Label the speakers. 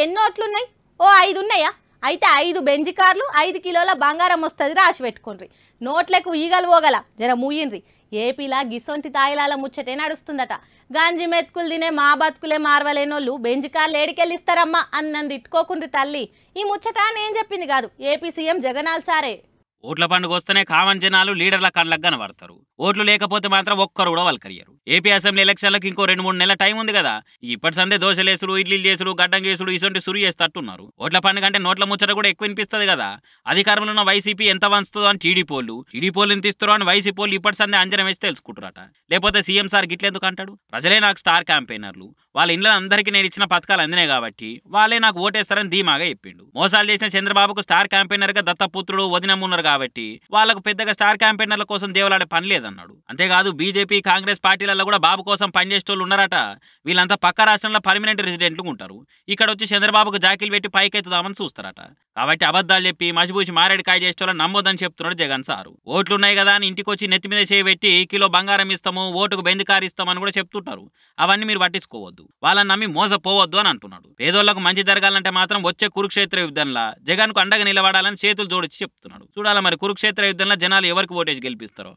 Speaker 1: ఎన్ని నోట్లున్నాయి? ఓ 5 ఉన్నాయా? అయితే 5 బెంజ్ కార్లు 5 కిలోల బంగారం వస్తుంది రాసి పెట్టుకోండి. నోట్లకు ఈగలు పోగల జర మూయిండ్రి. ఏపీలా గిసొంటి తాయిలాల ముచ్చటే నడుస్తుందట. గాంజీ మెతుకులు తినే మా బతుకులే మార్వలేనోళ్ళు బెంజ్ కార్లు ఏడికెళ్ళిస్తారమ్మా అన్నంది ఇట్టుకోకుండ్రి తల్లి. ఈ ముచ్చట నేను చెప్పింది కాదు, ఏపీ సీఎం జగనాల్ సారే.
Speaker 2: ఓట్ల పండుగ వస్తేనే కామన్ జనాలు లీడర్ల కళ్ళకు కనబడతారు. ఓట్లు లేకపోతే మాత్రం ఒక్కరు కూడా వల్కరియరు. ఏపీ అసెంబ్లీ ఎలక్షన్లకు ఇంకో 2-3 నెలల టైం ఉంది కదా. ఇప్పటి సందే దోశలేసుడు, ఇడ్లీలు చేసుడు, గడ్డం చేసుడు ఇసొంటి సురు చేస్తట్టున్నారు. ఓట్ల పండుగ అంటే నోట్ల ముచ్చట కూడా ఎక్కువ వినిపిస్తుంది కదా. అధికారంలో ఉన్న వైసీపీ ఎంత వంచుతుందో అని టీడీపోలు ఎంత ఇస్తారో అని వైసీపీలు ఇప్పటి సందే అంజనం వేసి తెలుసుకుంటారట. లేకపోతే సీఎం సార్ గిట్లెందుకు అంటాడు? ప్రజలే నాకు స్టార్ క్యాంపెయినర్లు, వాళ్ళ ఇంట్లో అందరికీ నేను ఇచ్చిన పథకాలు అందినాయి కాబట్టి వాళ్ళే నాకు ఓటేస్తారని ధీమాగా చెప్పిండు. మోసాలు చేసిన చంద్రబాబుకు స్టార్ క్యాంపెయినర్ గా దత్తపుత్రుడు వదినమ్మున్నారు కాబట్టి వాళ్ళకు పెద్దగా స్టార్ క్యాంపెయినర్ల కోసం దేవులాడే పని లేదన్నాడు. అంతేకాదు బీజేపీ కాంగ్రెస్ పార్టీలలో కూడా బాబు కోసం పనిచేసేటోళ్ళు ఉన్నారట. వీళ్ళంతా పక్క రాష్ట్రంలో పర్మనెంట్ రెసిడెంట్లు ఉంటారు. ఇక్కడ వచ్చి చంద్రబాబుకు జాకీలు పెట్టి పైకెత్తుదామని చూస్తారట. కాబట్టి అబద్ధాలు చెప్పి మసిబూసి మారేడుకాయ చేసేటోళ్ళని నమ్మొద్దని చెప్తున్నాడు జగన్ సారు. ఓట్లున్నాయి కదా అని ఇంటికి వచ్చి నెత్తి మీద చేయబెట్టి కిలో బంగారం ఇస్తాము, ఓటుకు బెంజ్ కారు ఇస్తామని కూడా చెప్తుంటారు. అవన్నీ మీరు పట్టించుకోవద్దు, వాళ్ళని నమ్మి మోసపోవద్దు అని అంటున్నాడు. పేదోళ్లకు మంచి జరగాలంటే మాత్రం వచ్చే కురుక్షేత్ర యుద్ధంలో జగన్ కు అండగా నిలబడాలని చేతులు జోడించి చెప్తున్నాడు. చూడాలి మరి కురుక్షేత్ర యుద్ధంలో జనాలు ఎవరికి ఓటేసి గెలిపిస్తారో.